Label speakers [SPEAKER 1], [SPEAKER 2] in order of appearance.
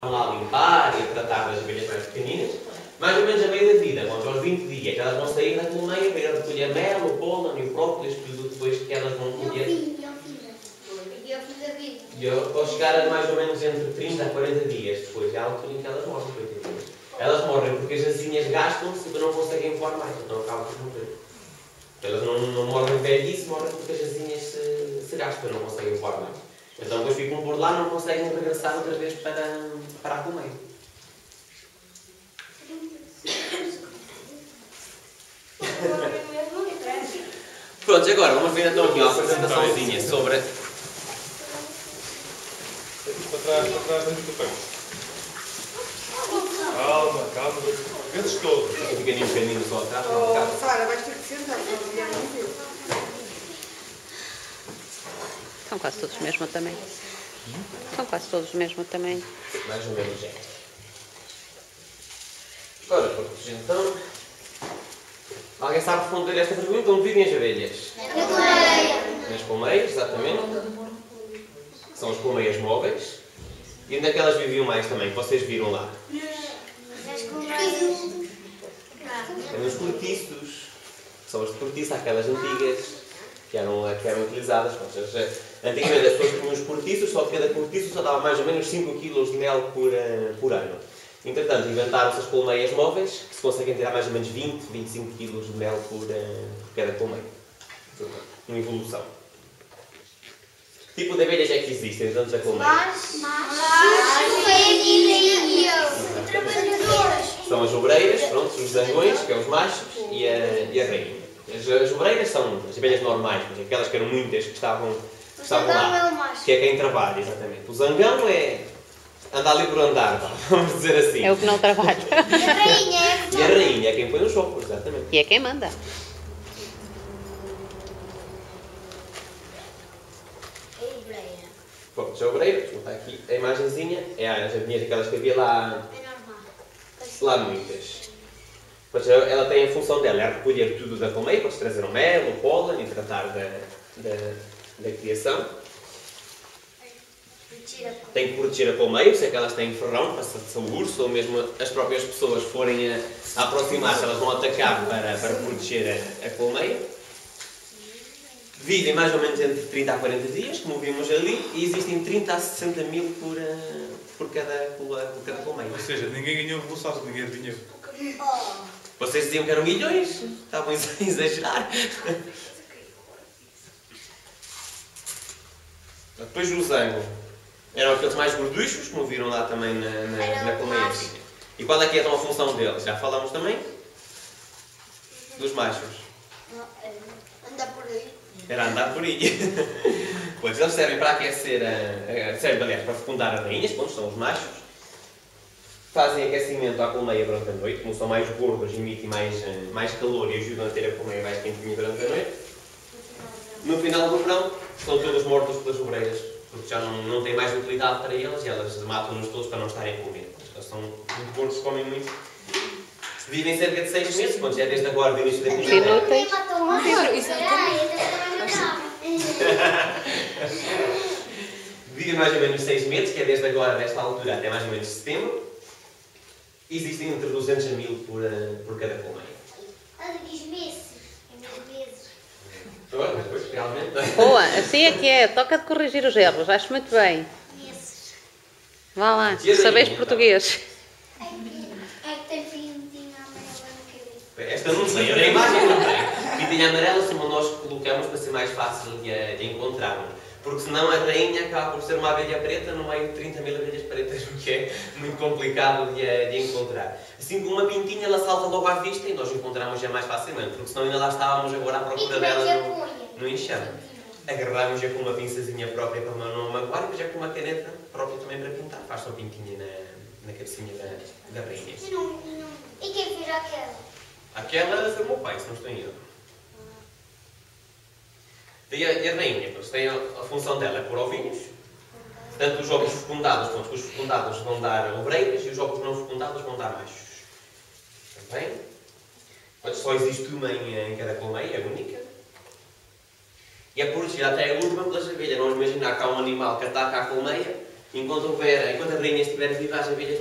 [SPEAKER 1] lá a limpar e a tratar das abelhas mais pequeninas, mais ou menos a meio da vida, quando aos 20 dias, elas vão sair da colmeia para ir recolher mel, o pólen e o própolis, tudo depois que elas vão colher. E ao chegar a mais ou menos entre 30 a 40 dias depois, é a altura em que elas morrem, coitadinhas. Elas morrem porque as asinhas gastam-se e não conseguem voar mais, então acabam por morrer. Elas não morrem velhice, morrem porque as asinhas se gastam e não conseguem voar mais. Então depois ficam por lá, não conseguem regressar outra vez para a colmeia. Pronto, agora vamos ver então aqui uma apresentaçãozinha sobre...
[SPEAKER 2] Para trás dentro do peito. Calma, calma. Vezes todos.
[SPEAKER 1] Fica ali um bocadinho só atrás.
[SPEAKER 3] Sara, vais ter que sentar, não viu?
[SPEAKER 4] São quase todos do mesmo tamanho. São quase todos do mesmo tamanho.
[SPEAKER 1] Mais ou menos é. Ora, pronto, então... Alguém sabe responder esta pergunta? Onde vivem as abelhas?
[SPEAKER 5] Na colmeia.
[SPEAKER 1] Nas colmeias, exatamente. São as colmeias móveis. E onde é que elas viviam mais também? Que vocês viram lá?
[SPEAKER 5] Nas colmeias.
[SPEAKER 1] É nos cortiços. São as de cortiça, aquelas antigas que eram utilizadas. Antigamente as pessoas tinham os cortiços, só que cada cortiço só dava mais ou menos 5 kg de mel por ano. Entretanto, inventaram-se as colmeias móveis, que se conseguem tirar mais ou menos 20, 25 kg de mel por cada colmeia. Uma evolução. Que tipo de abelhas é que existem dentro da colmeia? São as obreiras, pronto, os zangões, que são os machos, e a rainha. As obreiras são as abelhas normais, mas aquelas que eram muitas que estavam lá, que é quem trabalha, exatamente. O zangão é andar ali por andar, vamos dizer assim.
[SPEAKER 4] É o que não trabalha.
[SPEAKER 1] E a rainha é quem põe os ovos, exatamente.
[SPEAKER 4] E é quem manda.
[SPEAKER 1] Bom, as obreiras, está aqui a imagenzinha, é as abelhas aquelas que havia lá muitas. Pois ela tem a função dela, é recolher tudo da colmeia, para trazer o mel, o pólen e tratar da criação. Tem que proteger a colmeia, se é que elas têm ferrão, para se o urso ou mesmo as próprias pessoas forem a aproximar-se, elas vão atacar para proteger a colmeia. Vivem mais ou menos entre 30 a 40 dias, como vimos ali, e existem 30 a 60 mil por cada colmeia.
[SPEAKER 2] Ou seja, ninguém ganhou revolução, ninguém adivinhou.
[SPEAKER 1] Vocês diziam que eram milhões? Estavam a exagerar. Depois o zango. Eram aqueles mais gorduchos, como viram lá também na colmeia. E qual é que é então a função deles? Já falamos também? Dos machos.
[SPEAKER 5] Anda por aí.
[SPEAKER 1] Era andar por aí. Pois eles servem para aquecer, servem aliás para fecundar as rainhas, quando são os machos. Fazem aquecimento à colmeia durante a noite, como são mais gordos, emitem mais calor e ajudam a ter a colmeia mais quentinha durante a noite. No final do verão, estão todos mortos pelas obreiras, porque já não têm mais utilidade para elas e elas matam-nos todos para não estarem a comer. Eles são muito gordos, comem muito. Vivem cerca de 6 meses, quando já é desde agora do início da primavera. Vivem mais ou menos 6 meses, que é desde agora, desta altura, até mais ou menos setembro. Existem entre 200 mil por cada colmeia. Pois, realmente.
[SPEAKER 4] Boa, assim é que é. Toca de corrigir os erros. Acho muito bem. Vá lá, sabeis português.
[SPEAKER 1] Esta não sei, a imagem não tem. Pintinha amarela somos nós que colocamos para ser mais fácil de encontrar. Porque senão a rainha acaba por ser uma abelha preta no meio de 30 mil abelhas pretas, o que é muito complicado de encontrar. Assim como uma pintinha, ela salta logo à vista e nós encontramos já mais facilmente, porque senão ainda lá estávamos agora à procura dela no enxame. Agarramos já com uma pinçazinha própria para não magoar e já com uma caneta própria também para pintar. Faz só pintinha na cabecinha da rainha.
[SPEAKER 5] E quem fez aquela?
[SPEAKER 1] Aquela foi o meu pai, se não estou em erro. E a rainha, pois, tem a função dela é pôr ovinhos. Tanto os ovos fecundados, quanto os fecundados vão dar obreiras e os ovos não fecundados vão dar machos. Está bem? Pois só existe uma em cada colmeia, é única. E é protegida até a última pelas abelhas. Vamos imaginar que há um animal que ataca a colmeia Enquanto as rainhas estiverem vivas, as abelhas